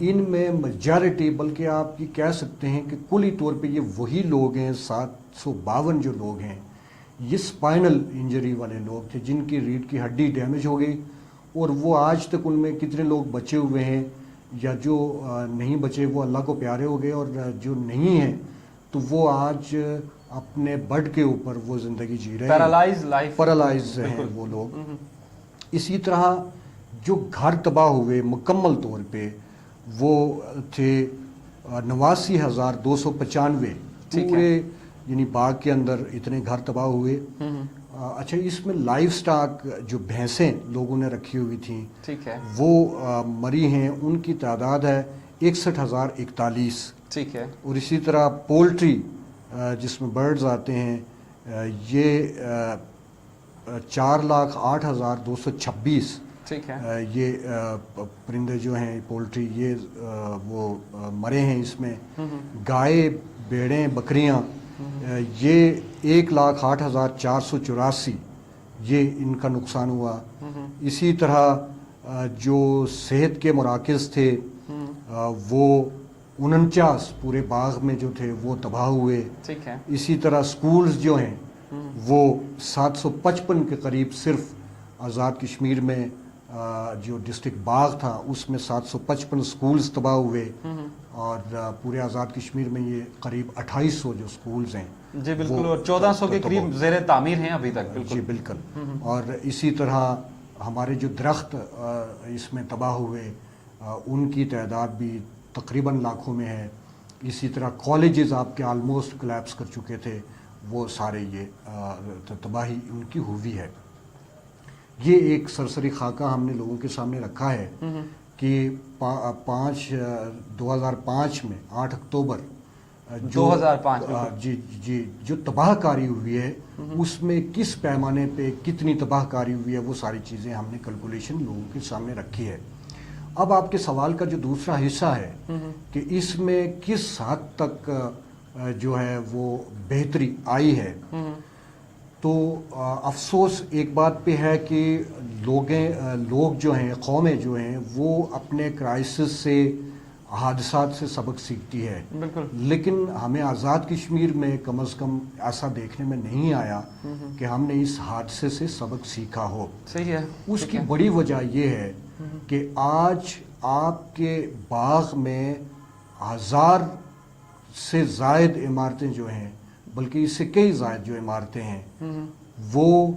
ان میں میجارٹی، بلکہ آپ یہ کہہ سکتے ہیں کہ کلی طور پہ یہ وہی لوگ ہیں، 752 جو لوگ ہیں یہ اسپائنل انجری والے لوگ تھے جن کی ریڑھ کی ہڈی ڈیمیج ہو گئی، اور وہ آج تک ان میں کتنے لوگ بچے ہوئے ہیں یا جو نہیں بچے وہ اللہ کو پیارے ہو گئے، اور جو نہیں ہیں تو وہ آج اپنے بڈ کے اوپر وہ زندگی جی رہے ہیں، پیرالائز ہیں وہ لوگ۔ اسی طرح جو گھر تباہ ہوئے مکمل طور پہ وہ تھے 89,295 پورے، یعنی باغ کے اندر اتنے گھر تباہ ہوئے۔ اچھا، اس میں لائف سٹاک جو بھینسیں لوگوں نے رکھی ہوئی تھیں وہ مری ہیں، ان کی تعداد ہے 61,041۔ ٹھیک ہے۔ اور اسی طرح پولٹری جس میں برڈز آتے ہیں یہ 4,08,226 ٹھیک ہے۔ یہ پرندے جو ہیں پولٹری یہ وہ مرے ہیں اس میں۔ گائے، بھیڑیں، بکریاں یہ 1,08,484 یہ ان کا نقصان ہوا۔ اسی طرح جو صحت کے مراکز تھے وہ 49 پورے باغ میں جو تھے وہ تباہ ہوئے۔ ٹھیک ہے۔ اسی طرح سکولز جو ہیں وہ 755 کے قریب صرف آزاد کشمیر میں جو ڈسٹرکٹ باغ تھا اس میں 755 سکولز تباہ ہوئے، اور پورے آزاد کشمیر میں یہ قریب 2800 جو سکولز ہیں جی بالکل، اور 1400 کے قریب زیر تعمیر ہیں ابھی تک۔ جی بالکل۔ اور اسی طرح ہمارے جو درخت اس میں تباہ ہوئے ان کی تعداد بھی تقریباً لاکھوں میں ہے۔ اسی طرح کالجز آپ کے آلموسٹ کلیپس کر چکے تھے، وہ سارے یہ تباہی ان کی ہوئی ہے۔ یہ ایک سرسری خاکہ ہم نے لوگوں کے سامنے رکھا ہے کہ 2005 میں 8 اکتوبر 2005 جی جو تباہ کاری ہوئی ہے اس میں کس پیمانے پہ کتنی تباہ کاری ہوئی ہے وہ ساری چیزیں ہم نے کیلکولیشن لوگوں کے سامنے رکھی ہے۔ اب آپ کے سوال کا جو دوسرا حصہ ہے کہ اس میں کس حد تک جو ہے وہ بہتری آئی ہے، تو افسوس ایک بات پہ ہے کہ لوگ جو ہیں، قومیں جو ہیں وہ اپنے کرائسس سے، حادثات سے سبق سیکھتی ہے، لیکن ہمیں آزاد کشمیر میں کم از کم ایسا دیکھنے میں نہیں آیا کہ ہم نے اس حادثے سے سبق سیکھا ہو۔ صحیح ہے۔ اس کی بڑی وجہ یہ ہے کہ آج آپ کے باغ میں 1000 سے زائد عمارتیں جو ہیں، بلکہ اس سے کئی زائد جو عمارتیں ہیں وہ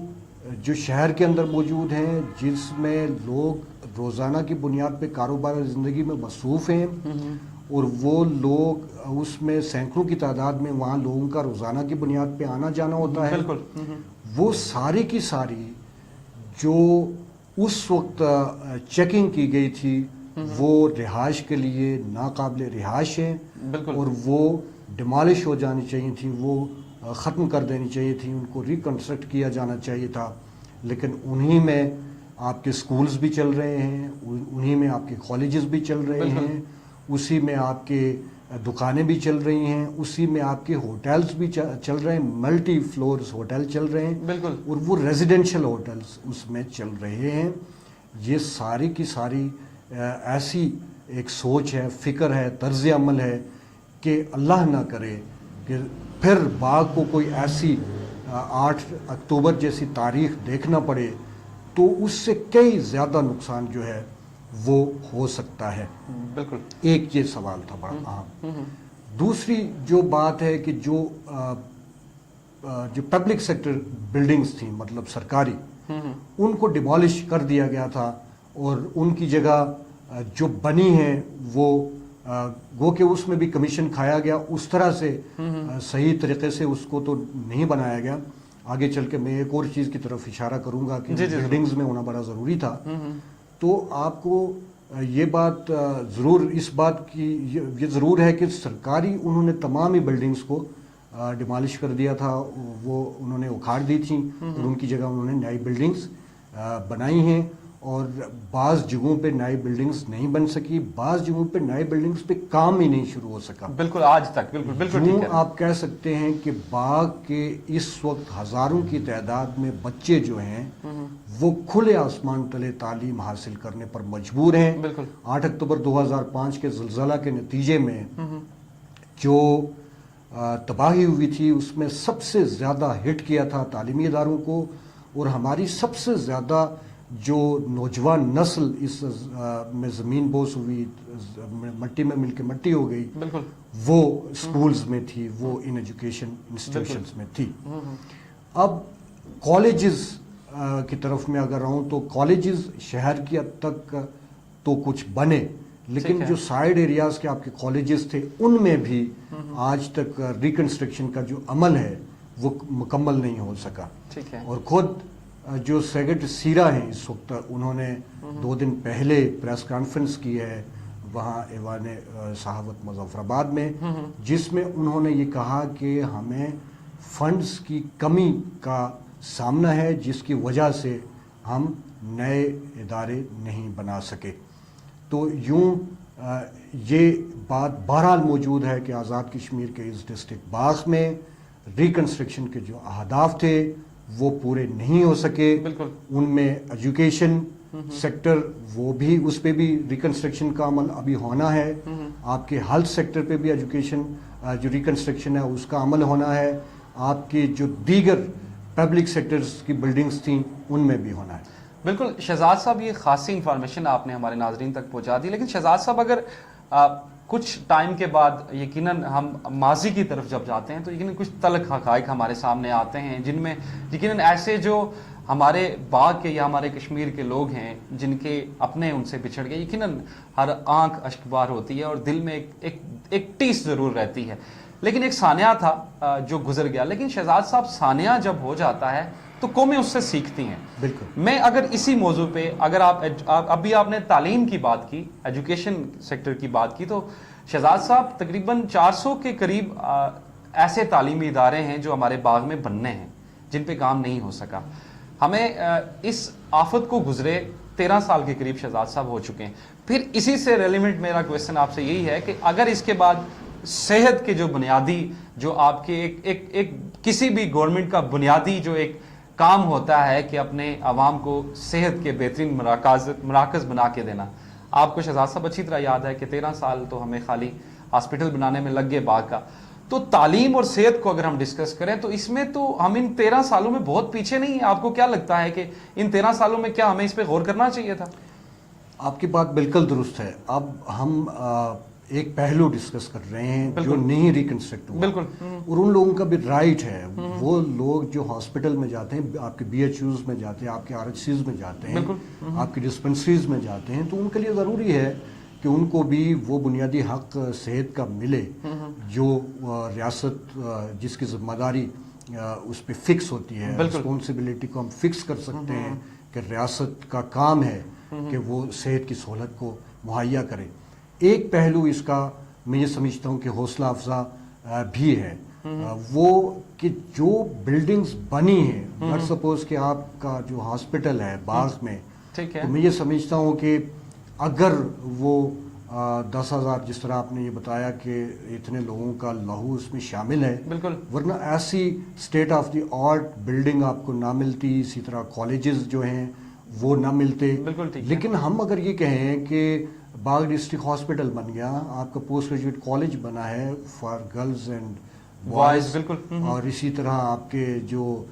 جو شہر کے اندر موجود ہیں، جس میں لوگ روزانہ کی بنیاد پہ کاروبار زندگی میں مصروف ہیں، اور وہ لوگ اس میں سینکڑوں کی تعداد میں وہاں لوگوں کا روزانہ کی بنیاد پہ آنا جانا ہوتا ہے، وہ ساری کی ساری جو اس وقت چیکنگ کی گئی تھی وہ رہائش کے لیے ناقابل رہائش ہیں، اور وہ ڈیمالش ہو جانی چاہیے تھیں، وہ ختم کر دینی چاہیے تھیں، ان کو ریکنسٹرکٹ کیا جانا چاہیے تھا، لیکن انہی میں آپ کے سکولز بھی چل رہے ہیں، انہی میں آپ کے کالجز بھی چل رہے ہیں، اسی میں آپ کے دکانیں بھی چل رہی ہیں، اسی میں آپ کے ہوٹلز بھی چل رہے ہیں، ملٹی فلورز ہوٹل چل رہے ہیں، اور وہ ریزیڈینشل ہوٹلز اس میں چل رہے ہیں۔ یہ ساری کی ساری ایسی ایک سوچ ہے، فکر ہے، طرز عمل ہے کہ اللہ نہ کرے کہ پھر باغ کو کوئی ایسی 8 اکتوبر جیسی تاریخ دیکھنا پڑے، تو اس سے کئی زیادہ نقصان جو ہے وہ ہو سکتا ہے۔ بالکل، ایک یہ سوال تھا بڑا اہم۔ دوسری جو بات ہے کہ جو پبلک سیکٹر بلڈنگز تھیں، مطلب سرکاری، ان کو ڈیمالش کر دیا گیا تھا، اور ان کی جگہ جو بنی ہیں وہ گو کہ اس میں بھی کمیشن کھایا گیا، اس طرح سے صحیح طریقے سے اس کو تو نہیں بنایا گیا۔ آگے چل کے میں ایک اور چیز کی طرف اشارہ کروں گا کہ بلڈنگز میں ہونا بڑا ضروری تھا۔ تو آپ کو یہ بات ضرور، اس بات کی یہ ضرور ہے کہ سرکاری انہوں نے تمام ہی بلڈنگز کو ڈیمالش کر دیا تھا، وہ انہوں نے اکھاڑ دی تھیں، اور ان کی جگہ انہوں نے نئی بلڈنگز بنائی ہیں، اور بعض جگہوں پہ نئی بلڈنگز نہیں بن سکی, بعض جگہوں پہ نئی بلڈنگز پہ کام ہی نہیں شروع ہو سکا. بالکل آج تک بالکل ٹھیک ہے. آپ کہہ سکتے ہیں کہ باغ کے اس وقت ہزاروں کی تعداد میں بچے جو ہیں وہ کھلے آسمان تلے تعلیم حاصل کرنے پر مجبور ہیں. 8 اکتوبر 2005 کے زلزلہ کے نتیجے میں جو تباہی ہوئی تھی اس میں سب سے زیادہ ہٹ کیا تھا تعلیمی اداروں کو, اور ہماری سب سے زیادہ جو نوجوان نسل اس میں زمین بوس ہوئی, مٹی میں مل کے مٹی ہو گئی, وہ سکولز میں تھی, وہ ان ایجوکیشن انسٹیٹیوشنز میں تھی. اب کالجز کی طرف میں اگر آؤں تو کالجز شہر کی حد تک تو کچھ بنے, لیکن جو سائیڈ ایریاز کے آپ کے کالجز تھے ان میں بھی آج تک ریکنسٹرکشن کا جو عمل ہے وہ مکمل نہیں ہو سکا. اور خود جو سیکرٹری سیرا ہیں اس وقت, انہوں نے 2 دن پہلے پریس کانفرنس کی ہے وہاں ایوان صحافت مظفر آباد میں, جس میں انہوں نے یہ کہا کہ ہمیں فنڈز کی کمی کا سامنا ہے جس کی وجہ سے ہم نئے ادارے نہیں بنا سکے. تو یوں یہ بات بہرحال موجود ہے کہ آزاد کشمیر کے اس ڈسٹرکٹ باغ میں ریکنسٹرکشن کے جو اہداف تھے وہ پورے نہیں ہو سکے. ان میں ایجوکیشن سیکٹر وہ بھی, اس پہ بھی ریکنسٹرکشن کا عمل ابھی ہونا ہے. آپ کے ہیلتھ سیکٹر پہ بھی ایجوکیشن جو ریکنسٹرکشن ہے اس کا عمل ہونا ہے. آپ کی جو دیگر پبلک سیکٹرز کی بلڈنگز تھیں ان میں بھی ہونا ہے. بالکل شہزاد صاحب, یہ خاصی انفارمیشن آپ نے ہمارے ناظرین تک پہنچا دی, لیکن شہزاد صاحب اگر کچھ ٹائم کے بعد یقیناً ہم ماضی کی طرف جب جاتے ہیں تو یقیناً کچھ تلخ حقائق ہمارے سامنے آتے ہیں جن میں یقیناً ایسے جو ہمارے باغ کے یا ہمارے کشمیر کے لوگ ہیں جن کے اپنے ان سے بچھڑ گئے, یقیناً ہر آنکھ اشکبار ہوتی ہے اور دل میں ایک ٹیس ضرور رہتی ہے. لیکن ایک سانحہ تھا جو گزر گیا, لیکن شہزاد صاحب سانحہ جب ہو جاتا ہے تو قومیں اس سے سیکھتی ہیں. بالکل. میں اگر اسی موضوع پہ اگر ابھی آپ نے تعلیم کی بات کی, ایجوکیشن سیکٹر کی بات کی, تو شہزاد صاحب تقریباً 400 کے قریب ایسے تعلیمی ادارے ہیں جو ہمارے باغ میں بننے ہیں جن پہ کام نہیں ہو سکا. ہمیں اس آفت کو گزرے 13 سال کے قریب شہزاد صاحب ہو چکے ہیں. پھر اسی سے ریلیونٹ میرا کویسچن آپ سے یہی ہے کہ اگر اس کے بعد صحت کے جو بنیادی جو آپ کے ایک کسی بھی گورنمنٹ کا بنیادی جو ایک کام ہوتا ہے کہ اپنے عوام کو صحت کے بہترین مراکز بنا کے دینا, آپ کو شہزاد صاحب اچھی طرح یاد ہے کہ 13 سال تو ہمیں خالی ہاسپٹل بنانے میں لگ گئے باغ کا. تو تعلیم اور صحت کو اگر ہم ڈسکس کریں تو اس میں تو ہم ان 13 سالوں میں بہت پیچھے نہیں ہیں. آپ کو کیا لگتا ہے کہ ان 13 سالوں میں کیا ہمیں اس پہ غور کرنا چاہیے تھا؟ آپ کی بات بالکل درست ہے. اب ہم ایک پہلو ڈسکس کر رہے ہیں جو نہیں ریکنسٹرکٹ ہوا, بالکل, اور ان لوگوں کا بھی رائٹ ہے. وہ لوگ جو ہاسپٹل میں جاتے ہیں, آپ کے بی ایچ یوز میں جاتے ہیں, آپ کے آر ایچ سیز میں جاتے ہیں, آپ کی ڈسپنسریز میں جاتے ہیں, تو ان کے لیے ضروری ہے کہ ان کو بھی وہ بنیادی حق صحت کا ملے جو ریاست جس کی ذمہ داری اس پہ فکس ہوتی ہے. رسپانسبلٹی کو ہم فکس کر سکتے ہیں کہ ریاست کا کام ہے کہ وہ صحت کی سہولت کو مہیا کرے. ایک پہلو اس کا میں یہ سمجھتا ہوں کہ حوصلہ افزا بھی ہے, وہ کہ جو بلڈنگز بنی ہیں, لیٹ سپوز کہ آپ کا جو ہاسپٹل ہے باغ میں, تو میں یہ سمجھتا ہوں کہ اگر وہ 10,000 جس طرح آپ نے یہ بتایا کہ اتنے لوگوں کا لہو اس میں شامل ہے, ورنہ ایسی state of the art building آپ کو نہ ملتی, اسی طرح کالجز جو ہیں وہ نہ ملتے. لیکن ہم اگر یہ کہیں کہ باغ ڈسٹرکٹ ہاسپٹل بن گیا, آپ کا پوسٹ گریجویٹ کالج بنا ہے فار گرلز اینڈ بوائز, اور اسی طرح آپ کے جو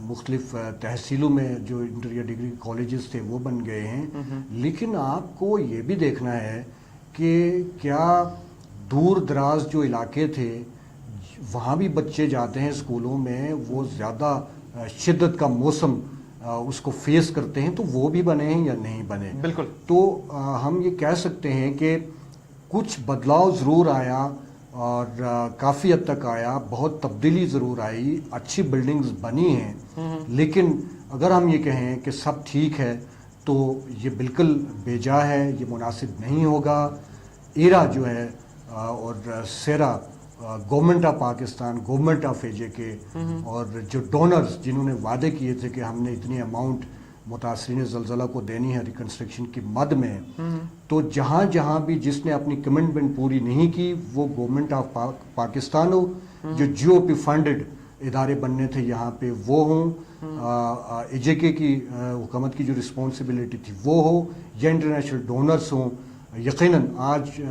مختلف تحصیلوں میں جو انٹر یا ڈگری کالجز تھے وہ بن گئے ہیں. لیکن آپ کو یہ بھی دیکھنا ہے کہ کیا دور دراز جو علاقے تھے وہاں بھی بچے جاتے ہیں اسکولوں میں, وہ زیادہ شدت کا موسم اس کو فیس کرتے ہیں, تو وہ بھی بنے ہیں یا نہیں بنے. بالکل. تو ہم یہ کہہ سکتے ہیں کہ کچھ بدلاؤ ضرور آیا اور کافی حد تک آیا, بہت تبدیلی ضرور آئی, اچھی بلڈنگز بنی ہیں, لیکن اگر ہم یہ کہیں کہ سب ٹھیک ہے تو یہ بالکل بے جا ہے, یہ مناسب نہیں ہوگا. ایرا جو ہے اور SERRA government of Pakistan, government of A J K, اور جو ڈونرز جنہوں نے وعدے کیے تھے کہ ہم نے اتنی اماؤنٹ متاثرین زلزلہ کو دینی ہے ریکنسٹرکشن کی مد میں، تو جہاں جہاں بھی جس نے اپنی کمٹمنٹ پوری نہیں کی، وہ گورنمنٹ آف پاکستان ہو، جو جی او پی فنڈڈ ادارے بننے تھے یہاں پہ وہ ہوں، اے جے کے کی حکومت کی جو رسپانسبلٹی تھی وہ ہو، یا انٹرنیشنل ڈونرز ہوں۔ یقیناً آج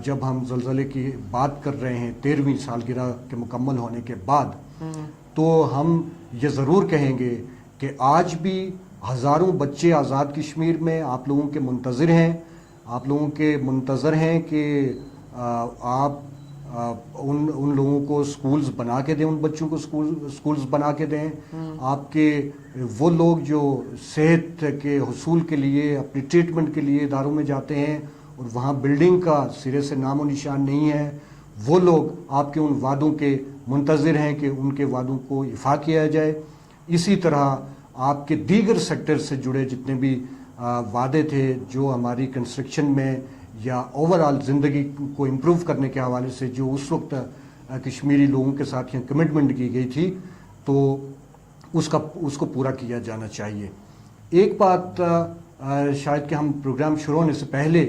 جب ہم زلزلے کی بات کر رہے ہیں 13ویں سالگرہ کے مکمل ہونے کے بعد، تو ہم یہ ضرور کہیں گے کہ آج بھی ہزاروں بچے آزاد کشمیر میں آپ لوگوں کے منتظر ہیں، آپ لوگوں کے منتظر ہیں کہ آپ ان لوگوں کو سکولز بنا کے دیں، ان بچوں کو سکولز بنا کے دیں۔ آپ کے وہ لوگ جو صحت کے حصول کے لیے، اپنی ٹریٹمنٹ کے لیے اداروں میں جاتے ہیں اور وہاں بلڈنگ کا سرے سے نام و نشان نہیں ہے، وہ لوگ آپ کے ان وعدوں کے منتظر ہیں کہ ان کے وعدوں کو ایفا کیا جائے۔ اسی طرح آپ کے دیگر سیکٹر سے جڑے جتنے بھی وعدے تھے جو ہماری کنسٹرکشن میں یا اوور آل زندگی کو امپروو کرنے کے حوالے سے جو اس وقت کشمیری لوگوں کے ساتھ یہاں کمٹمنٹ کی گئی تھی، تو اس کو پورا کیا جانا چاہیے۔ ایک بات شاید کہ ہم پروگرام شروع ہونے سے پہلے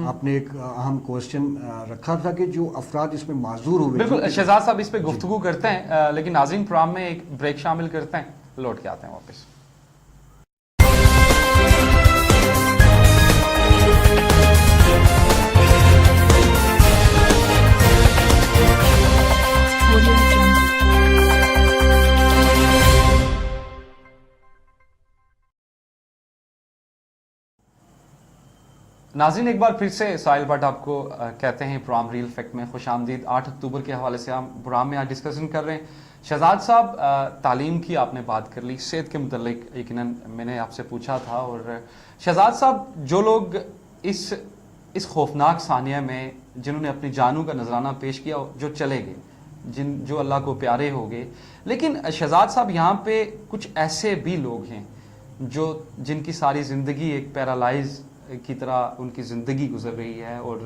آپ نے ایک اہم کوشچن رکھا تھا کہ جو افراد اس میں معذور ہوئے، بالکل شہزاد صاحب اس پہ گفتگو کرتے ہیں، لیکن ناظرین پروگرام میں ایک بریک شامل کرتے ہیں، لوٹ کے آتے ہیں واپس۔ ناظرین ایک بار پھر سے ساحل بٹ آپ کو کہتے ہیں پروگرام ریل فیکٹ میں خوش آمدید۔ 8 اکتوبر کے حوالے سے ہم پروگرام میں آج ڈسکشن کر رہے ہیں۔ شہزاد صاحب تعلیم کی آپ نے بات کر لی، صحت کے متعلق یقیناً میں نے آپ سے پوچھا تھا، اور شہزاد صاحب جو لوگ اس خوفناک ثانیہ میں جنہوں نے اپنی جانوں کا نذرانہ پیش کیا، جو چلے گئے، جو اللہ کو پیارے ہو گئے، لیکن شہزاد صاحب یہاں پہ کچھ ایسے بھی لوگ ہیں جن کی ساری زندگی ایک پیرالائز کی طرح ان کی زندگی گزر رہی ہے، اور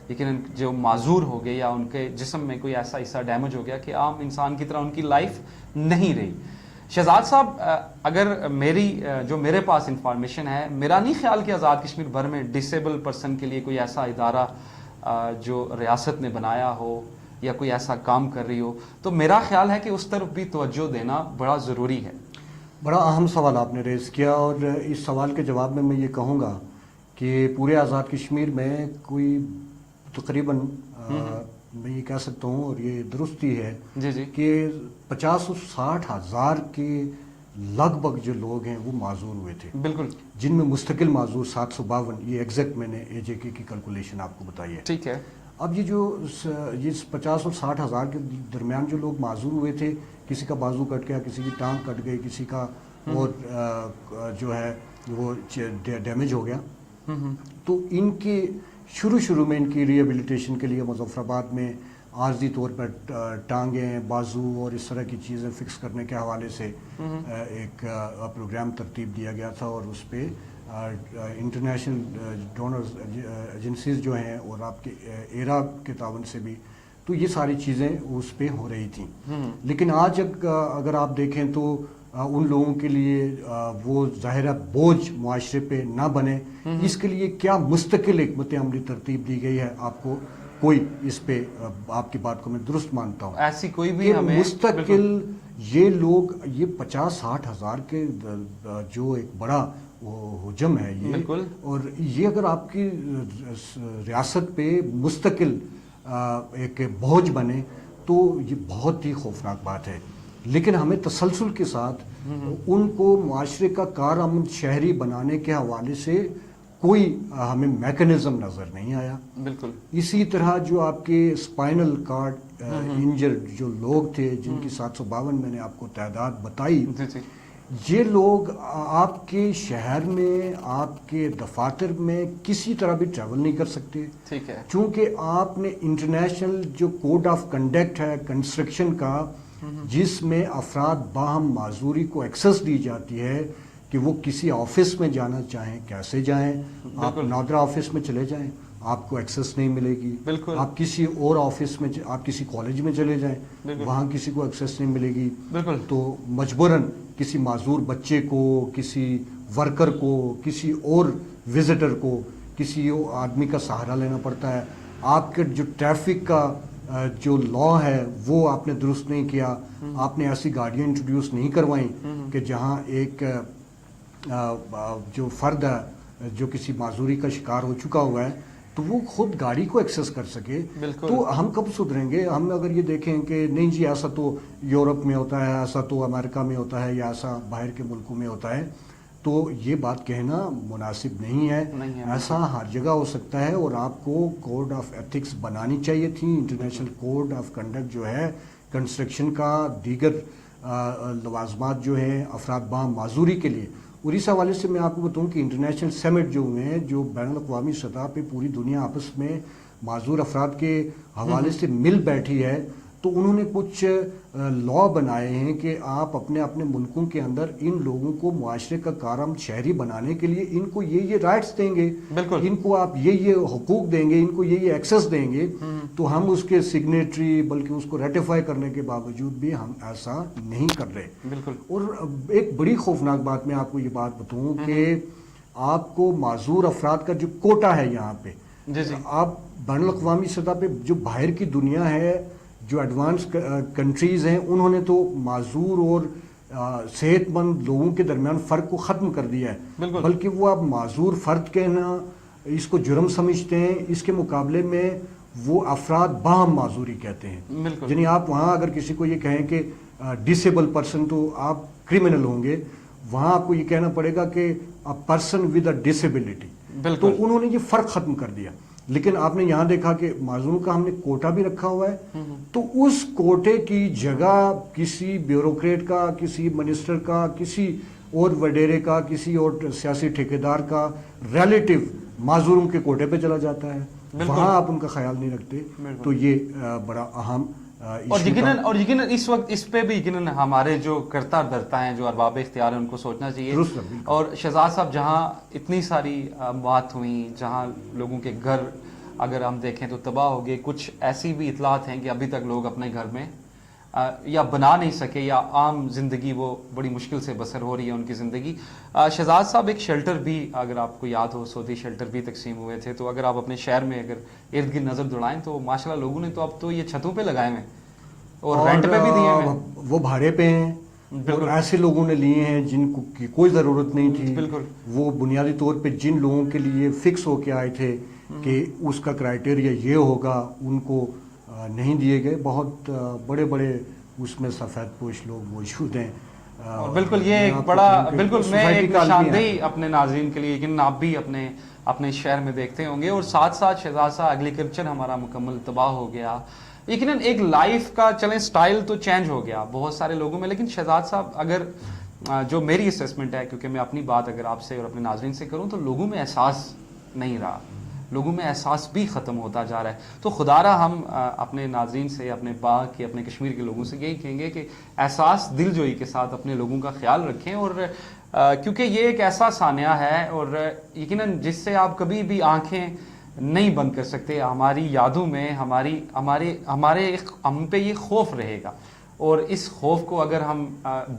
یقیناً جو معذور ہو گئے یا ان کے جسم میں کوئی ایسا حصہ ڈیمیج ہو گیا کہ عام انسان کی طرح ان کی لائف نہیں رہی۔ شہزاد صاحب اگر میرے پاس انفارمیشن ہے، میرا نہیں خیال کہ آزاد کشمیر بھر میں ڈسیبل پرسن کے لیے کوئی ایسا ادارہ جو ریاست نے بنایا ہو یا کوئی ایسا کام کر رہی ہو، تو میرا خیال ہے کہ اس طرف بھی توجہ دینا بڑا ضروری ہے۔ بڑا اہم سوال آپ نے ریز کیا، اور اس سوال کے جواب میں میں یہ کہوں گا کہ پورے آزاد کشمیر میں کوئی تقریباً میں یہ کہہ سکتا ہوں، اور یہ درستی ہے کہ 50 و 60 ہزار کے لگ بھگ جو لوگ ہیں وہ معذور ہوئے تھے، بالکل، جن میں مستقل معذور 752، یہ ایگزیکٹ میں نے اے جے کے کی کیلکولیشن آپ کو بتائی ہے، ٹھیک ہے۔ اب یہ 50 اور 60 ہزار کے درمیان جو لوگ معذور ہوئے تھے، کسی کا بازو کٹ گیا، کسی کی ٹانگ کٹ گئی، کسی کا اور جو ہے وہ ڈیمیج ہو گیا، تو ان کے شروع میں ان کی ریہیبلیٹیشن کے لیے مظفر آباد میں عارضی طور پر ٹانگیں، بازو اور اس طرح کی چیزیں فکس کرنے کے حوالے سے ایک پروگرام ترتیب دیا گیا تھا، اور اس پہ انٹرنیشنل ڈونرز ایجنسیز جو ہیں اور آپ کے ایرا کے تعاون سے بھی، تو یہ ساری چیزیں اس پہ ہو رہی تھیں۔ لیکن آج اگر آپ دیکھیں تو ان لوگوں کے لیے وہ ظاہرہ بوجھ معاشرے پہ نہ بنے، اس کے لیے کیا مستقل حکمت عملی ترتیب دی گئی ہے؟ آپ کو کوئی اس پہ آپ کی بات کو میں درست مانتا ہوں، ایسی کوئی بھی مستقل یہ لوگ، یہ 50-60 ہزار کے جو ایک بڑا حجم ہے یہ، اور یہ اگر آپ کی ریاست پہ مستقل ایک بوجھ بنے تو یہ بہت ہی خوفناک بات ہے۔ لیکن ہمیں تسلسل کے ساتھ ان کو معاشرے کا کارآمد شہری بنانے کے حوالے سے کوئی ہمیں میکانزم نظر نہیں آیا۔ بالکل اسی طرح جو آپ کے اسپائنل کارڈ انجرڈ جو لوگ تھے، جن کی 752 میں نے آپ کو تعداد بتائی، یہ لوگ آپ کے شہر میں، آپ کے دفاتر میں کسی طرح بھی ٹریول نہیں کر سکتے، ٹھیک ہے، چونکہ آپ نے انٹرنیشنل جو کوڈ آف کنڈکٹ ہے کنسٹرکشن کا، جس میں افراد باہم معذوری کو ایکسس دی جاتی ہے کہ وہ کسی آفس میں جانا چاہیں کیسے جائیں، آپ نادرا آفس میں چلے جائیں آپ کو ایکسس نہیں ملے گی، آپ کسی اور آفس میں، آپ کسی کالج میں چلے جائیں وہاں کسی کو ایکسس نہیں ملے گی، تو مجبوراً کسی معذور بچے کو, کسی ورکر کو, کسی اور وزٹر کو, کسی آدمی کا سہارا لینا پڑتا ہے. آپ کے جو ٹریفک کا جو لا ہے وہ آپ نے درست نہیں کیا, آپ نے ایسی گاڑیاں انٹروڈیوس نہیں کروائیں کہ جہاں ایک جو فرد ہے جو کسی معذوری کا شکار ہو چکا ہوا ہے تو وہ خود گاڑی کو ایکسیس کر سکے. تو ہم کب سدھریں گے؟ ہم اگر یہ دیکھیں کہ نہیں جی ایسا تو یورپ میں ہوتا ہے, ایسا تو امریکہ میں ہوتا ہے, یا ایسا باہر کے ملکوں میں ہوتا ہے, تو یہ بات کہنا مناسب نہیں ہے. ایسا ہر جگہ ہو سکتا ہے, اور آپ کو کوڈ آف ایتھکس بنانی چاہیے تھی. انٹرنیشنل کوڈ آف کنڈکٹ جو ہے کنسٹرکشن کا, دیگر لوازمات جو ہیں افراد باہم معذوری کے لیے. اور اس حوالے سے میں آپ کو بتاؤں کہ انٹرنیشنل سمٹ جو ہوئے ہیں, جو بین الاقوامی سطح پہ پوری دنیا آپس میں معذور افراد کے حوالے سے مل بیٹھی ہے, تو انہوں نے کچھ لا بنائے ہیں کہ آپ اپنے اپنے ملکوں کے اندر ان لوگوں کو معاشرے کا کارآمد شہری بنانے کے لیے ان کو یہ رائٹس دیں گے, ان کو آپ یہ حقوق دیں گے, ان کو یہ ایکسیس دیں گے. تو ہم اس کے سگنیٹری بلکہ اس کو ریٹیفائی کرنے کے باوجود بھی ہم ایسا نہیں کر رہے. اور ایک بڑی خوفناک بات میں آپ کو یہ بات بتاؤں کہ آپ کو معذور افراد کا جو کوٹا ہے یہاں پہ, آپ بین الاقوامی سطح پہ جو باہر کی دنیا ہے, جو ایڈوانس کنٹریز ہیں, انہوں نے تو معذور اور صحت مند لوگوں کے درمیان فرق کو ختم کر دیا ہے, بلکہ وہ اب معذور فرد کہنا اس کو جرم سمجھتے ہیں. اس کے مقابلے میں وہ افراد باہم معذوری کہتے ہیں. یعنی آپ وہاں اگر کسی کو یہ کہیں کہ ڈسیبل پرسن تو آپ کرمنل ہوں گے, وہاں آپ کو یہ کہنا پڑے گا کہ پرسن ود اے ڈسیبلٹی. تو انہوں نے یہ فرق ختم کر دیا. لیکن آپ نے یہاں دیکھا کہ معذوروں کا ہم نے کوٹا بھی رکھا ہوا ہے, تو اس کوٹے کی جگہ کسی بیوروکریٹ کا, کسی منسٹر کا, کسی اور وڈیرے کا, کسی اور سیاسی ٹھیکیدار کا ریلیٹو معذوروں کے کوٹے پہ چلا جاتا ہے. وہاں آپ ان کا خیال نہیں رکھتے. تو یہ بڑا اہم اور یقیناً اس وقت اس پہ بھی یقیناً ہمارے جو کرتا دھرتا ہیں, جو ارباب اختیار ہیں, ان کو سوچنا چاہیے. اور شہزاد صاحب, جہاں اتنی ساری بات ہوئیں, جہاں لوگوں کے گھر اگر ہم دیکھیں تو تباہ ہو گئے, کچھ ایسی بھی اطلاعات ہیں کہ ابھی تک لوگ اپنے گھر میں یا بنا نہیں سکے, یا عام زندگی وہ بڑی مشکل سے بسر ہو رہی ہے ان کی زندگی. شہزاد صاحب, ایک شیلٹر بھی اگر آپ کو یاد ہو, سعودی شیلٹر بھی تقسیم ہوئے تھے, تو اگر آپ اپنے شہر میں اگر ارد گرد نظر دوڑائیں تو ماشاءاللہ لوگوں نے تو اب تو یہ چھتوں پہ لگائے ہوئے اور رینٹ پہ بھی دیے ہیں, وہ بھاڑے پہ ہیں. اور ایسے لوگوں نے لیے ہیں جن کو کی کوئی ضرورت نہیں تھی. وہ بنیادی طور پہ جن لوگوں کے لیے فکس ہو کے آئے تھے کہ اس کا کرائٹیریا یہ ہوگا, ان کو نہیں دیے گئے. بہت بڑے بڑے اس میں سفید پوش لوگ موجود ہیں. بالکل, یہ ایک بڑا, بالکل میں ایک نشاندہی اپنے ناظرین کے لیے, لیکن آپ بھی اپنے شہر میں دیکھتے ہوں گے. اور ساتھ ساتھ شہزاد صاحب, ایگریکلچر ہمارا مکمل تباہ ہو گیا. یقیناً ایک لائف کا چلیں سٹائل تو چینج ہو گیا بہت سارے لوگوں میں, لیکن شہزاد صاحب اگر جو میری اسیسمنٹ ہے, کیونکہ میں اپنی بات اگر آپ سے اور اپنے ناظرین سے کروں, تو لوگوں میں احساس نہیں رہا, لوگوں میں احساس بھی ختم ہوتا جا رہا ہے. تو خدا را ہم اپنے ناظرین سے, اپنے باغ کے, اپنے کشمیر کے لوگوں سے یہی کہیں گے کہ احساس دل جوئی کے ساتھ اپنے لوگوں کا خیال رکھیں. اور کیونکہ یہ ایک ایسا سانحہ ہے, اور یقیناً جس سے آپ کبھی بھی آنکھیں نہیں بند کر سکتے. ہماری یادوں میں ہم پہ یہ خوف رہے گا, اور اس خوف کو اگر ہم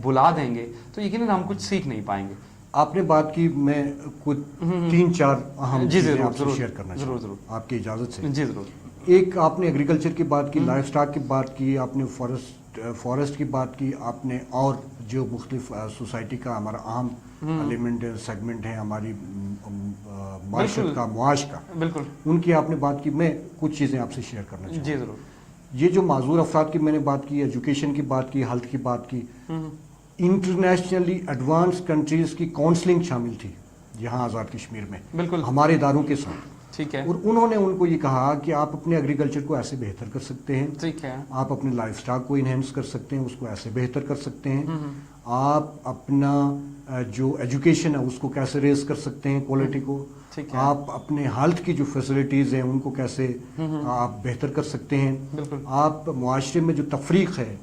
بلا دیں گے تو یقیناً ہم کچھ سیکھ نہیں پائیں گے. آپ نے بات کی, میں کچھ 3-4 اہم چیزیں آپ سے شیئر کرنا چاہوں گا, آپ کی اجازت سے. جی ضرور. ایک, آپ نے ایگریکلچر کی بات کی, لائف سٹاک کی بات کی, آپ نے فارسٹ کی بات کی, آپ نے اور جو مختلف سوسائٹی کا ہمارا اہم ایلیمنٹ سیگمنٹ ہے ہماری معاشرت کا, معاش کا, بالکل ان کی آپ نے بات کی. میں کچھ چیزیں آپ سے شیئر کرنا چاہوں گا. جی ضرور. یہ جو معذور افراد کی میں نے بات کی, ایجوکیشن کی بات کی, ہیلتھ کی بات کی, انٹرنیشنلی ایڈوانس کنٹریز کی کاؤنسلنگ شامل تھی یہاں آزاد کشمیر میں, بالکل ہمارے اداروں کے ساتھ. ٹھیک ہے. اور انہوں نے ان کو یہ کہا کہ آپ اپنے ایگریکلچر کو ایسے بہتر کر سکتے ہیں, ٹھیک ہے, آپ اپنے لائف سٹاک کو انہینس کر سکتے ہیں, اس کو ایسے بہتر کر سکتے ہیں, آپ اپنا جو ایجوکیشن ہے اس کو کیسے ریز کر سکتے ہیں, کوالٹی کو, آپ اپنے ہیلتھ کی جو فیسلٹیز ہیں ان کو کیسے آپ بہتر کر سکتے ہیں, آپ معاشرے میں جو تفریق ہے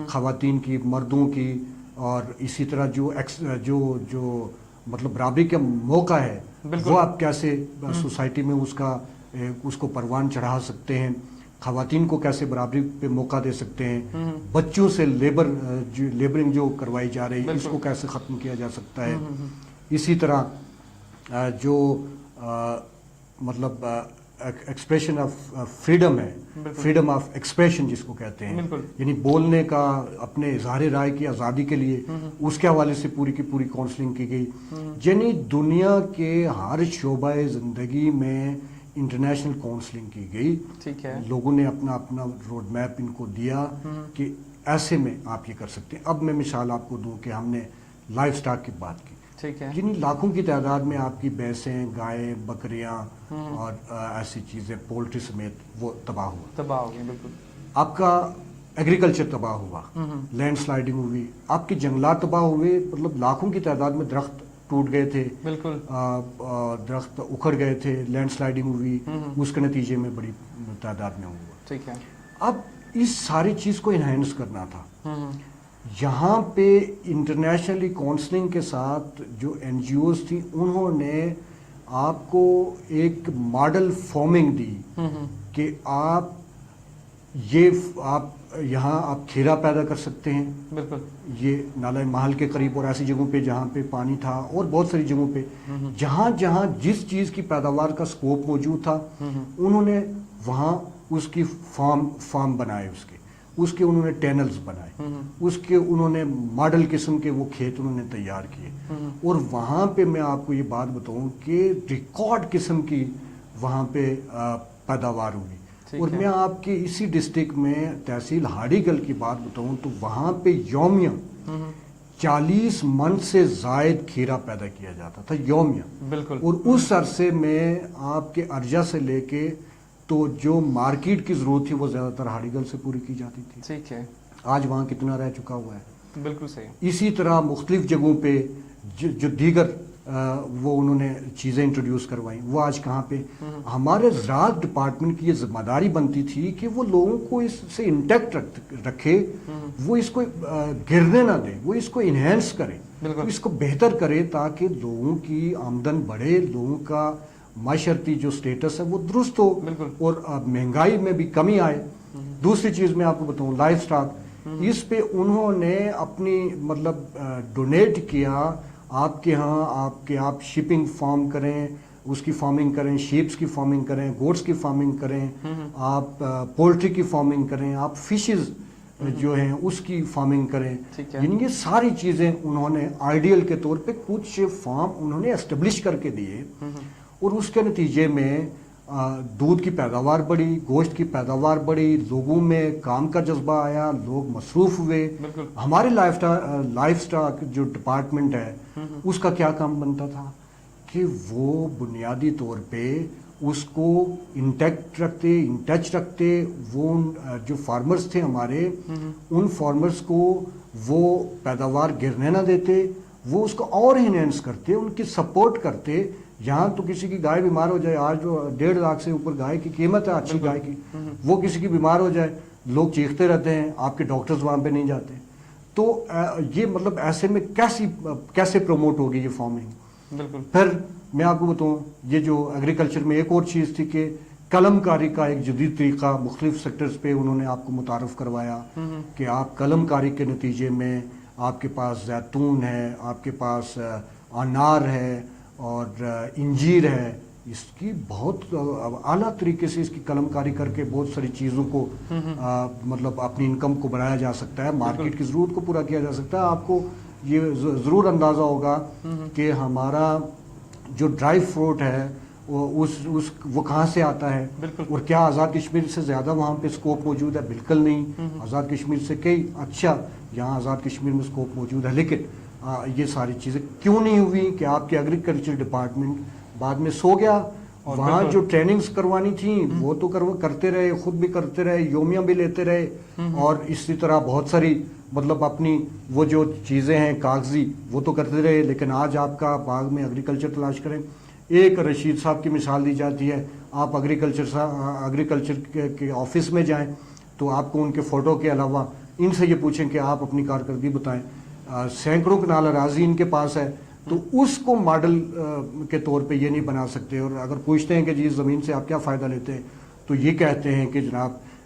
خواتین کی, مردوں کی, اور اسی طرح جو مطلب برابری کا موقع ہے وہ آپ کیسے سوسائٹی میں اس کو پروان چڑھا سکتے ہیں. خواتین کو کیسے برابری پہ موقع دے سکتے ہیں، بچوں سے لیبرنگ جو کروائی جا رہی ہے اس کو کیسے ختم کیا جا سکتا ہے، اسی طرح جو مطلب ایکسپریشن آف فریڈم ہے، فریڈم آف ایکسپریشن جس کو کہتے ہیں، یعنی بولنے کا، اپنے اظہار رائے کی آزادی کے لیے اس کے حوالے سے پوری کی پوری کاؤنسلنگ کی گئی. یعنی دنیا کے ہر شعبہ زندگی میں انٹرنیشنل کاؤنسلنگ کی گئی. ٹھیک ہے. لوگوں نے اپنا اپنا روڈ میپ ان کو دیا کہ ایسے میں آپ یہ کر سکتے ہیں. اب میں مثال آپ کو دوں کہ ہم نے لائف سٹاک کی بات کی. ٹھیک ہے. یعنی لاکھوں کی تعداد میں آپ کی بھینسیں، گائے، بکریاں اور ایسی چیزیں، پولٹری سمیت وہ تباہ ہو گئی. بالکل. آپ کا ایگریکلچر تباہ ہوا، لینڈ سلائڈنگ ہوئی، آپ کے جنگلات تباہ ہوئے، مطلب لاکھوں کی تعداد میں درخت ٹوٹ گئے تھے. بالکل. درخت اکھڑ گئے تھے، لینڈ سلائڈنگ ہوئی، اس کے نتیجے میں بڑی تعداد میں ہوا. ٹھیک ہے. اب اس ساری چیز کو انہینس کرنا تھا. یہاں پہ انٹرنیشنلی کاؤنسلنگ کے ساتھ جو این جی اوز تھی انہوں نے آپ کو ایک ماڈل فارمنگ دی کہ آپ یہاں آپ کھیرا پیدا کر سکتے ہیں. بالکل. یہ نالہ محل کے قریب اور ایسی جگہوں پہ جہاں پہ پانی تھا، اور بہت ساری جگہوں پہ جہاں جہاں جس چیز کی پیداوار کا سکوپ موجود تھا انہوں نے وہاں اس کی فارم بنائے، اس کے انہوں نے ٹینلز بنائے، اس کے انہوں نے ماڈل قسم کے وہ کھیت انہوں نے تیار کیے. اور وہاں پہ میں آپ کو یہ بات بتاؤں کہ ریکارڈ قسم کی وہاں پہ پیداوار ہوئی. اور میں آپ کے اسی ڈسٹرکٹ میں تحصیل ہاڑی گل کی بات بتاؤں تو وہاں پہ یومیہ 40 من سے زائد کھیرا پیدا کیا جاتا تھا یومیہ. بالکل. اور اس عرصے میں آپ کے ارجا سے لے کے تو جو مارکیٹ کی ضرورت تھی وہ زیادہ تر ہاڑی گل سے پوری کی جاتی تھی. ٹھیک ہے. آج وہاں کتنا رہ چکا ہوا ہے. بالکل صحیح. اسی اسی طرح مختلف جگہوں پہ جو دیگر وہ انہوں نے چیزیں انٹروڈیوس کروائیں، وہ آج کہاں پہ. ہمارے زراعت ڈپارٹمنٹ کی یہ ذمہ داری بنتی تھی کہ وہ لوگوں کو اس سے انٹیکٹ رکھے، وہ اس کو گرنے نہ دے، وہ اس کو انہینس کرے، اس کو بہتر کرے تاکہ لوگوں کی آمدن بڑھے، لوگوں کا معاشرتی جو سٹیٹس ہے وہ درست ہو اور مہنگائی میں بھی کمی آئے. دوسری چیز میں آپ کو بتاؤں لائف سٹاک، اس پہ انہوں نے اپنی مطلب ڈونیٹ کیا. آپ کے ہاں آپ شپنگ فارم کریں، اس کی فارمنگ کریں، شیپس کی فارمنگ کریں، گوٹس کی فارمنگ کریں، آپ پولٹری کی فارمنگ کریں، آپ فشز جو ہیں اس کی فارمنگ کریں. یعنی یہ ساری چیزیں انہوں نے آئیڈیل کے طور پہ کچھ فارم انہوں نے اسٹیبلش کر کے دیے. اور اس کے نتیجے میں دودھ کی پیداوار بڑھی، گوشت کی پیداوار بڑھی، لوگوں میں کام کا جذبہ آیا، لوگ مصروف ہوئے. ہمارے لائف سٹاک جو ڈپارٹمنٹ ہے اس کا کیا کام بنتا تھا کہ وہ بنیادی طور پہ اس کو انٹیکٹ رکھتے، ان ٹچ رکھتے. وہ جو فارمرز تھے ہمارے، ان فارمرز کو وہ پیداوار گرنے نہ دیتے، وہ اس کو اور انہینس کرتے، ان کی سپورٹ کرتے. یہاں تو کسی کی گائے بیمار ہو جائے، آج جو 1.5 لاکھ سے اوپر گائے کی قیمت ہے اچھی گائے کی، وہ کسی کی بیمار ہو جائے لوگ چیختے رہتے ہیں، آپ کے ڈاکٹرز وہاں پہ نہیں جاتے. تو یہ مطلب ایسے میں کیسے پروموٹ ہوگی یہ فارمنگ. بالکل. پھر میں آپ کو بتاؤں یہ جو ایگریکلچر میں ایک اور چیز تھی کہ قلم کاری کا ایک جدید طریقہ مختلف سیکٹرز پہ انہوں نے آپ کو متعارف کروایا کہ آپ قلم کاری کے نتیجے میں آپ کے پاس زیتون ہے، آپ کے پاس انار ہے اور انجیر ہے. اس کی بہت اعلیٰ طریقے سے اس کی قلم کاری کر کے بہت ساری چیزوں کو مطلب اپنی انکم کو بڑھایا جا سکتا ہے، مارکیٹ کی ضرورت کو پورا کیا جا سکتا ہے. آپ کو یہ ضرور اندازہ ہوگا کہ ہمارا جو ڈرائی فروٹ ہے وہ کہاں سے آتا ہے اور کیا آزاد کشمیر سے زیادہ وہاں پہ اسکوپ موجود ہے. بالکل نہیں. آزاد کشمیر سے کئی اچھا یہاں آزاد کشمیر میں اسکوپ موجود ہے. لیکن یہ ساری چیزیں کیوں نہیں ہوئی کہ آپ کے ایگریکلچر ڈپارٹمنٹ بعد میں سو گیا. وہاں جو ٹریننگز کروانی تھیں وہ تو کرتے رہے، خود بھی کرتے رہے، یومیہ بھی لیتے رہے، اور اسی طرح بہت ساری مطلب اپنی وہ جو چیزیں ہیں کاغذی وہ تو کرتے رہے. لیکن آج آپ کا باغ میں ایگریکلچر تلاش کریں، ایک رشید صاحب کی مثال دی جاتی ہے. آپ ایگریکلچر کے آفس میں جائیں تو آپ کو ان کے فوٹو کے علاوہ ان سے یہ پوچھیں کہ آپ اپنی کارکردگی بتائیں. سینکڑوں کنال اراضی ان کے پاس ہے، تو اس کو ماڈل کے طور پہ یہ نہیں بنا سکتے. اور اگر پوچھتے ہیں کہ جی زمین سے آپ کیا فائدہ لیتے ہیں تو یہ کہتے ہیں کہ جناب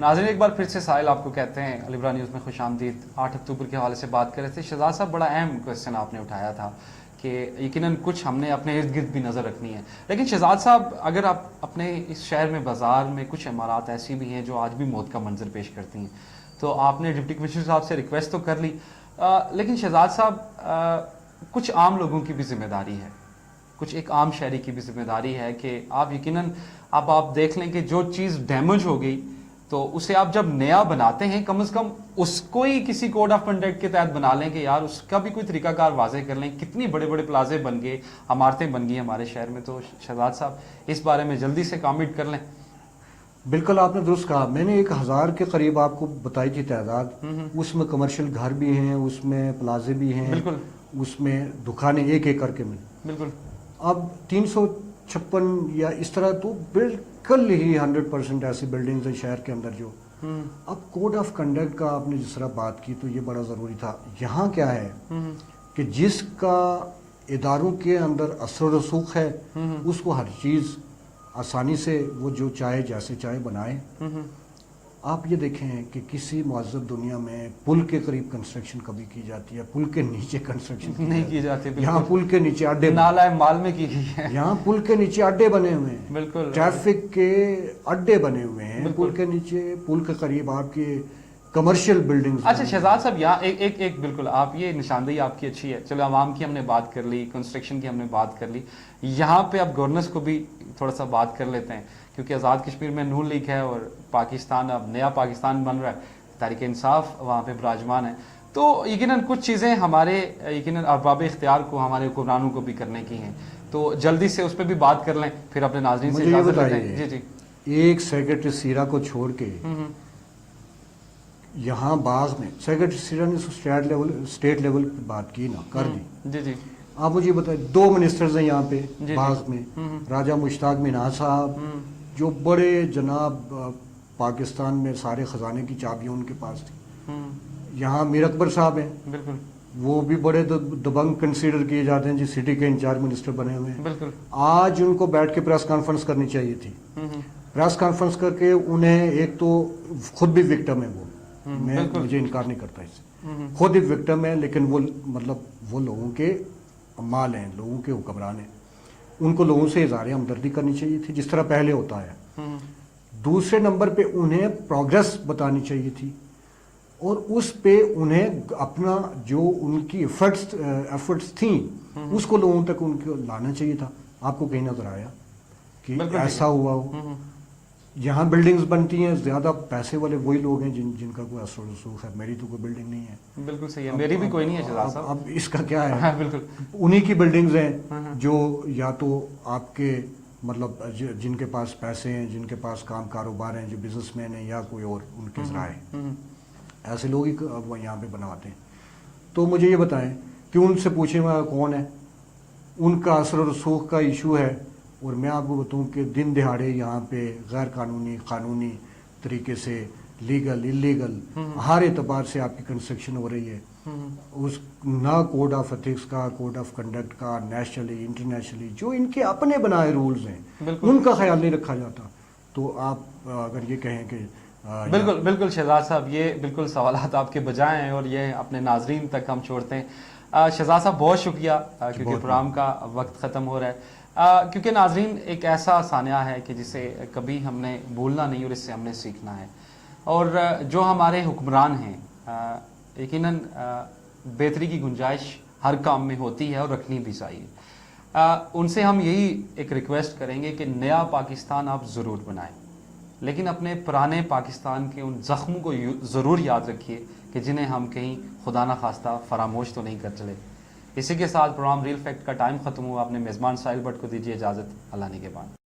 ناظرین ایک بار پھر سے ساحل آپ کو کہتے ہیں علی براہ نیوز میں خوش آمدید. 8 اکتوبر کے حوالے سے بات کر رہے تھے. شہزاد صاحب بڑا اہم کوشچن آپ نے اٹھایا تھا کہ یقیناً کچھ ہم نے اپنے ارد گرد بھی نظر رکھنی ہے. لیکن شہزاد صاحب اگر آپ اپنے اس شہر میں بازار میں کچھ عمارات ایسی بھی ہیں جو آج بھی موت کا منظر پیش کرتی ہیں, تو آپ نے ڈپٹی کمشنر صاحب سے ریکویسٹ تو کر لی, لیکن شہزاد صاحب کچھ عام لوگوں کی بھی ذمہ داری ہے, کچھ ایک عام شہری کی بھی ذمہ داری ہے کہ آپ یقیناً اب آپ دیکھ لیں کہ جو چیز ڈیمیج ہو گئی تو اسے آپ جب نیا بناتے ہیں کم از کم اس کو ہی کسی کوڈ آف کنڈکٹ کے تحت بنا لیں کہ یار اس کا بھی کوئی طریقہ کار واضح کر لیں. کتنی بڑے بڑے پلازے بن گئے, عمارتیں بن گئی ہمارے شہر میں. تو شہزاد صاحب اس بارے میں جلدی سے کامنٹ کر لیں. بالکل آپ نے درست کہا. میں نے 1000 کے قریب آپ کو بتائی تھی تعداد. اس میں کمرشل گھر بھی ہیں, اس میں پلازے بھی ہیں, بالکل, اس میں دکانیں ایک ایک کر کے ملیں. بالکل. اب 356 یا اس طرح تو بالکل ہی 100% ایسی بلڈنگز ہیں شہر کے اندر جو اب کوڈ آف کنڈکٹ کا آپ نے جس طرح بات کی تو یہ بڑا ضروری تھا. یہاں کیا ہے کہ جس کا اداروں کے اندر اثر و رسوخ ہے اس کو ہر چیز آسانی سے وہ جو چاہے جیسے چاہے بنائے. آپ یہ دیکھیں کہ کسی مہذب دنیا میں پل کے قریب کنسٹرکشن کبھی کی جاتی ہے, پل کے نیچے کنسٹرکشن نہیں کی جاتی. یہاں پل کے نیچے اڈے, نالہ مال میں کی گئی ہے. یہاں پل کے نیچے اڈے بنے ہوئے ہیں, بالکل, ٹریفک کے اڈے بنے ہوئے ہیں پل کے نیچے, پل کے قریب آپ کے کمرشل بلڈنگز. اچھا شہزاد صاحب یہاں ایک بالکل آپ یہ نشاندہی آپ کی اچھی ہے. چلو عوام کی ہم نے بات کر لی, کنسٹرکشن کی ہم نے بات کر لی, یہاں پہ اب گورننس کو بھی تھوڑا سا بات کر لیتے ہیں کیونکہ آزاد کشمیر میں نون لیگ ہے اور پاکستان اب نیا پاکستان بن رہا ہے, تحریک انصاف وہاں پہ براجمان ہے. تو یقیناً کچھ چیزیں ہمارے یقیناً ارباب اختیار کو, ہمارے حکمرانوں کو بھی کرنے کی ہیں, تو جلدی سے اس پہ بھی بات کر لیں پھر اپنے ناظرین سے اجازت لیتے ہیں. جی جی. ایک سیکرٹری سیرا کو چھوڑ کے یہاں باغ میں سیکرٹری سیرا نے اسٹیٹ لیول پہ بات کی نا, کر دی. جی جی. آپ مجھے بتائیں 2 منسٹرز ہیں یہاں پہ باغ میں, راجہ مشتاق مینار صاحب جو بڑے جناب پاکستان میں سارے خزانے کی چابیاں ان کے پاس تھی. یہاں میر اکبر صاحب ہیں, بالکل, وہ بھی بڑے دبنگ کنسیڈر کیے جاتے ہیں, جی سٹی کے انچارج منسٹر بنے ہوئے ہیں. بالکل. آج ان کو بیٹھ کے پریس کانفرنس کرنی چاہیے تھی. پریس کانفرنس کر کے انہیں, ایک تو خود بھی وکٹم ہے وہ, میں مجھے انکار نہیں کرتا اس سے, خود ہی وکٹم ہے, لیکن وہ مطلب وہ لوگوں کے مال ہیں, لوگوں کے حکمران ہیں, ان کو لوگوں سے اظہار ہمدردی کرنی چاہیے تھی جس طرح پہلے ہوتا ہے. دوسرے نمبر پہ انہیں پروگرس بتانی چاہیے تھی اور اس پہ انہیں اپنا جو ان کی ایفرٹس تھیں اس کو لوگوں تک ان کو لانا چاہیے تھا. آپ کو کہیں نظر آیا کہ ایسا ہوا ہو؟ یہاں بلڈنگز بنتی ہیں, زیادہ پیسے والے وہی لوگ ہیں جن کا کوئی اثر و رسوخ ہے. میری تو کوئی بلڈنگ نہیں ہے. بالکل صحیح ہے, میری بھی کوئی نہیں ہے شہزاد صاحب. اب اس کا کیا ہے, بالکل انہی کی بلڈنگز ہیں جو یا تو آپ کے مطلب جن کے پاس پیسے ہیں, جن کے پاس کاروبار ہیں, جو بزنس مین ہیں یا کوئی اور ان کے ذرائع, ایسے لوگ ہی وہ یہاں پہ بنواتے ہیں. تو مجھے یہ بتائیں کہ ان سے پوچھیں وہ کون ہے, ان کا اثر و رسوخ کا ایشو ہے. اور میں آپ کو بتاؤں کہ دن دہاڑے یہاں پہ غیر قانونی, قانونی طریقے سے, لیگل انلیگل ہر اعتبار سے آپ کی کنسٹرکشن ہو رہی ہے. اس نہ کوڈ آف ایتھکس کا, کوڈ آف کنڈکٹ کا, نیشنلی انٹرنیشنلی جو ان کے اپنے بنائے رولز ہیں ان کا خیال نہیں رکھا جاتا. تو آپ اگر یہ کہیں کہ بالکل بالکل شہزاد صاحب, یہ بالکل سوالات آپ کے بجائے ہیں اور یہ اپنے ناظرین تک ہم چھوڑتے ہیں. شہزاد صاحب بہت شکریہ کیونکہ پروگرام کا وقت ختم ہو رہا ہے. کیونکہ ناظرین ایک ایسا سانحہ ہے کہ جسے کبھی ہم نے بھولنا نہیں اور اس سے ہم نے سیکھنا ہے. اور جو ہمارے حکمران ہیں یقیناً بہتری کی گنجائش ہر کام میں ہوتی ہے اور رکھنی بھی چاہیے. ان سے ہم یہی ایک ریکویسٹ کریں گے کہ نیا پاکستان آپ ضرور بنائیں, لیکن اپنے پرانے پاکستان کے ان زخموں کو ضرور یاد رکھیے کہ جنہیں ہم کہیں خدا نہ خواستہ فراموش تو نہیں کر چلے. اسی کے ساتھ پروگرام ریل فیکٹ کا ٹائم ختم ہوا. اپنے میزبان ساحل بٹ کو دیجیے اجازت. اللہ نے کے بعد.